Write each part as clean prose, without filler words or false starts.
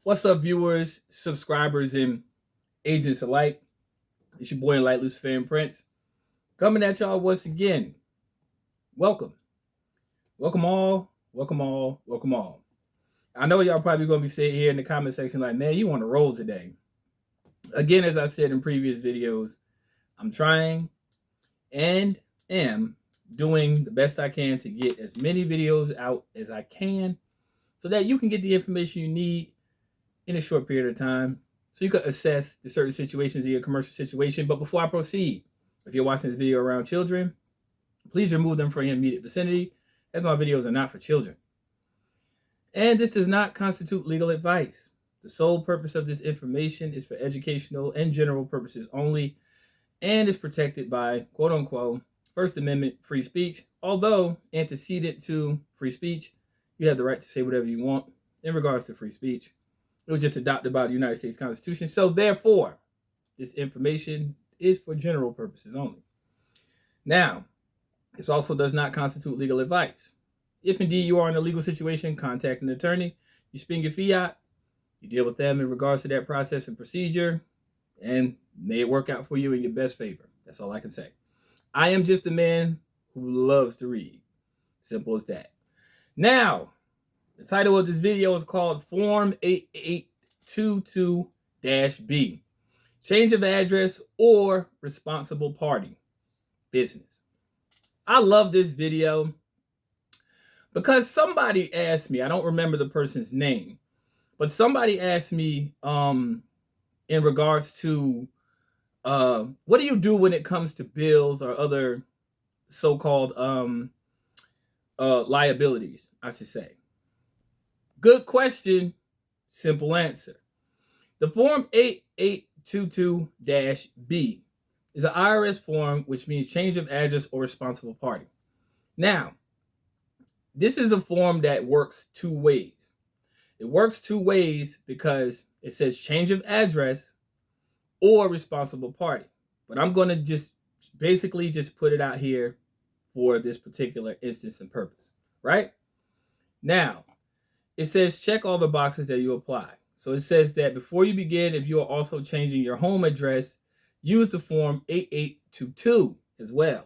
What's up, viewers, subscribers, and agents alike? It's your boy Enlightened Luciferian Prince coming at y'all once again. Welcome. Welcome all. Welcome all. Welcome all. I know y'all probably going to be sitting here in the comment section like, man, you want to roll today. Again, as I said in previous videos, I'm trying and am doing the best I can to get as many videos out as I can so that you can get the information you need in a short period of time so you can assess the certain situations in your commercial situation. But before I proceed, if you're watching this video around children, please remove them from your immediate vicinity, as my videos are not for children. And this does not constitute legal advice. The sole purpose of this information is for educational and general purposes only, and is protected by, quote unquote, First Amendment free speech. Although antecedent to free speech, you have the right to say whatever you want in regards to free speech. It was just adopted by the United States Constitution. So therefore, this information is for general purposes only. Now, this also does not constitute legal advice. If indeed you are in a legal situation, contact an attorney. You spend your fiat. You deal with them in regards to that process and procedure. And may it work out for you in your best favor. That's all I can say. I am just a man who loves to read. Simple as that. Now, the title of this video is called Form 8822-B. Change of address or responsible party business. I love this video because somebody asked me, I don't remember the person's name, but somebody asked me in regards to what do you do when it comes to bills or other so-called liabilities, I should say. Good question, simple answer. The Form 8822-B is an IRS form, which means change of address or responsible party. Now, this is a form that works two ways. It works two ways because it says change of address or responsible party. But I'm going to just basically just put it out here for this particular instance and purpose, right? Now, it says check all the boxes that you apply. So it says that before you begin, if you are also changing your home address, use the form 8822 as well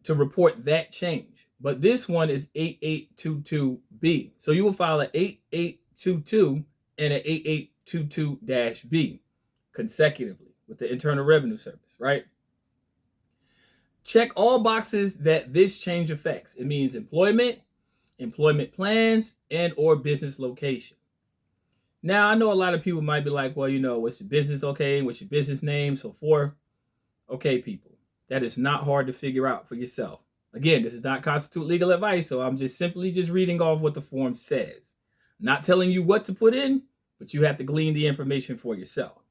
to report that change. But this one is 8822B. So you will file an 8822 and an 8822-B consecutively with the Internal Revenue Service, right? Check all boxes that this change affects. It means employment plans, and or business location. Now, I know a lot of people might be like, well, what's your business location? What's your business name? So forth. Okay, people, that is not hard to figure out for yourself. Again, this does not constitute legal advice, so I'm just simply reading off what the form says. I'm not telling you what to put in, but you have to glean the information for yourself.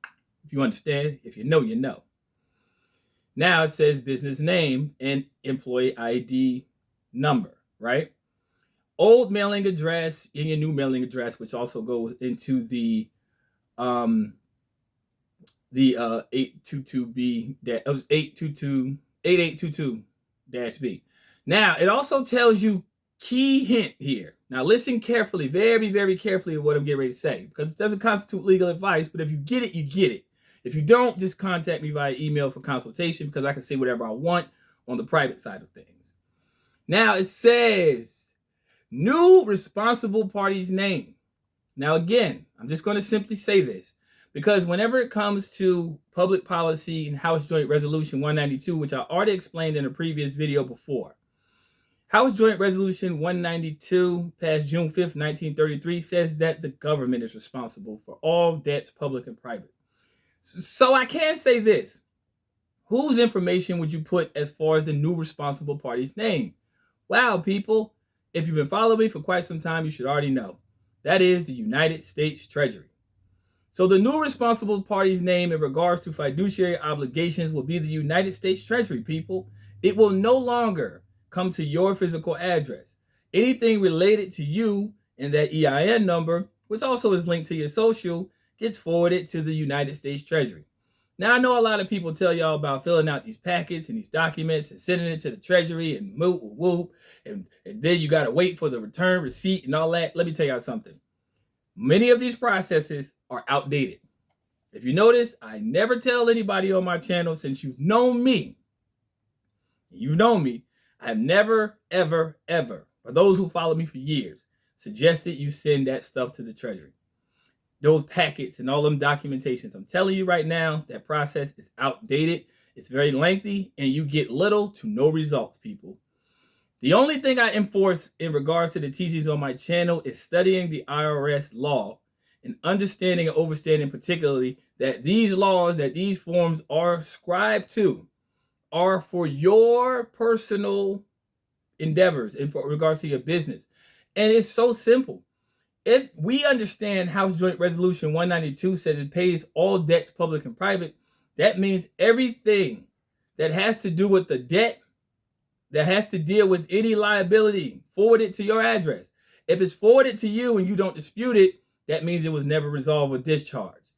If you understand, if you know, you know. Now it says business name and employee ID number, right? Old mailing address and your new mailing address, which also goes into the 822B, that was 8822-B. Now it also tells you key hint here. Now listen carefully, very, very carefully to what I'm getting ready to say, because it doesn't constitute legal advice, but if you get it, you get it. If you don't, just contact me via email for consultation, because I can say whatever I want on the private side of things. Now it says new responsible party's name. Now, again, I'm just going to simply say this because whenever it comes to public policy and House Joint Resolution 192, which I already explained in a previous video before, House Joint Resolution 192 passed June 5th, 1933 says that the government is responsible for all debts, public and private. So I can say this. Whose information would you put as far as the new responsible party's name? Wow, people. If you've been following me for quite some time, you should already know. That is the United States Treasury. So the new responsible party's name in regards to fiduciary obligations will be the United States Treasury, people. It will no longer come to your physical address. Anything related to you and that EIN number, which also is linked to your social, gets forwarded to the United States Treasury. Now, I know a lot of people tell y'all about filling out these packets and these documents and sending it to the Treasury and whoop, and then you got to wait for the return receipt and all that. Let me tell y'all something. Many of these processes are outdated. If you notice, I never tell anybody on my channel, since you've known me, I have never, ever, ever, for those who follow me for years, suggested you send that stuff to the Treasury. Those packets and all them documentations. I'm telling you right now, that process is outdated. It's very lengthy, and you get little to no results, people. The only thing I enforce in regards to the teachings on my channel is studying the IRS law and understanding and overstanding particularly that these laws, that these forms are ascribed to, are for your personal endeavors in regards to your business. And it's so simple. If we understand House Joint Resolution 192 says it pays all debts, public and private, that means everything that has to do with the debt, that has to deal with any liability, forwarded to your address. If it's forwarded to you and you don't dispute it, that means it was never resolved or discharged.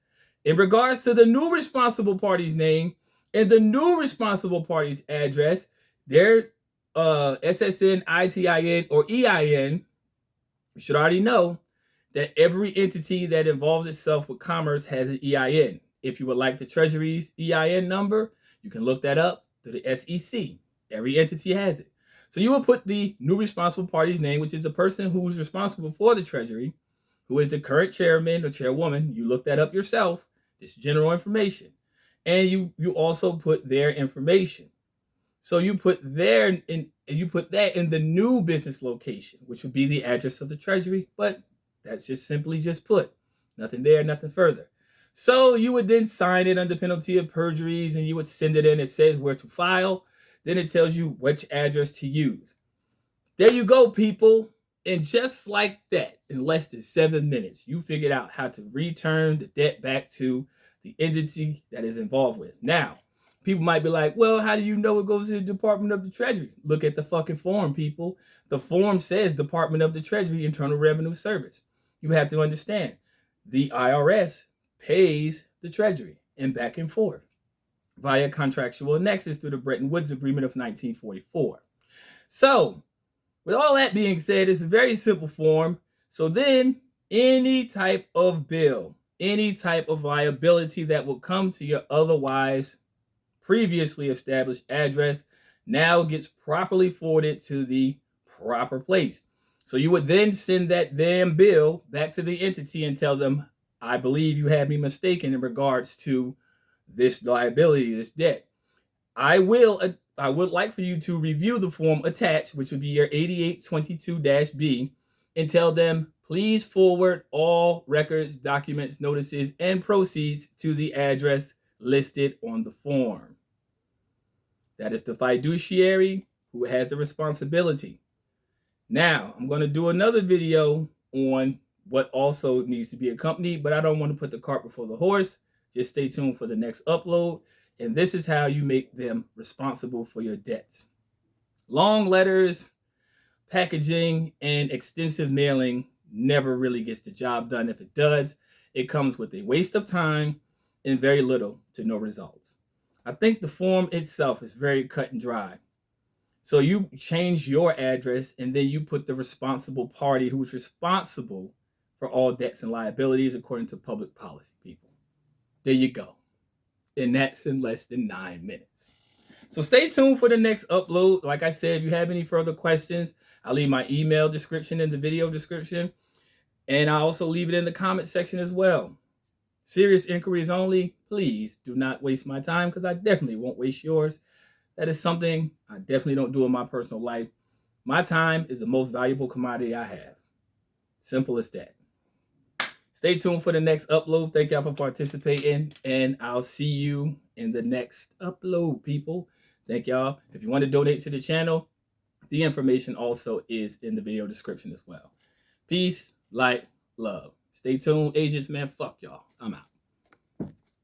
In regards to the new responsible party's name and the new responsible party's address, their SSN, ITIN, or EIN, you should already know that every entity that involves itself with commerce has an EIN. If you would like the Treasury's EIN number, you can look that up through the SEC. Every entity has it. So you will put the new responsible party's name, which is the person who's responsible for the Treasury, who is the current chairman or chairwoman. You look that up yourself. It's general information. And you also put their information. So you put that in the new business location, which would be the address of the Treasury, but that's just simply just put. Nothing there, nothing further. So you would then sign it under penalty of perjuries, and you would send it in. It says where to file. Then it tells you which address to use. There you go, people. And just like that, in less than 7 minutes, you figured out how to return the debt back to the entity that is involved with. Now, people might be like, well, how do you know it goes to the Department of the Treasury? Look at the fucking form, people. The form says Department of the Treasury, Internal Revenue Service. You have to understand, the IRS pays the Treasury and back and forth via contractual nexus through the Bretton Woods Agreement of 1944. So, with all that being said, it's a very simple form. So then, any type of bill, any type of liability that will come to your otherwise previously established address now gets properly forwarded to the proper place. So you would then send that damn bill back to the entity and tell them, I believe you had me mistaken in regards to this liability, this debt. I would like for you to review the form attached, which would be your 8822-B, and tell them, please forward all records, documents, notices, and proceeds to the address listed on the form. That is the fiduciary who has the responsibility. Now, I'm going to do another video on what also needs to be accompanied, but I don't want to put the cart before the horse. Just stay tuned for the next upload. And this is how you make them responsible for your debts. Long letters, packaging, and extensive mailing never really gets the job done. If it does, it comes with a waste of time and very little to no results. I think the form itself is very cut and dry. So you change your address, and then you put the responsible party who's responsible for all debts and liabilities according to public policy, people. There you go. And that's in less than 9 minutes. So stay tuned for the next upload. Like I said, if you have any further questions, I'll leave my email description in the video description. And I'll also leave it in the comment section as well. Serious inquiries only. Please do not waste my time, because I definitely won't waste yours. That is something I definitely don't do in my personal life. My time is the most valuable commodity I have. Simple as that. Stay tuned for the next upload. Thank y'all for participating, and I'll see you in the next upload, people. Thank y'all. If you want to donate to the channel, the information also is in the video description as well. Peace, light, love. Stay tuned, agents, man. Fuck y'all. I'm out.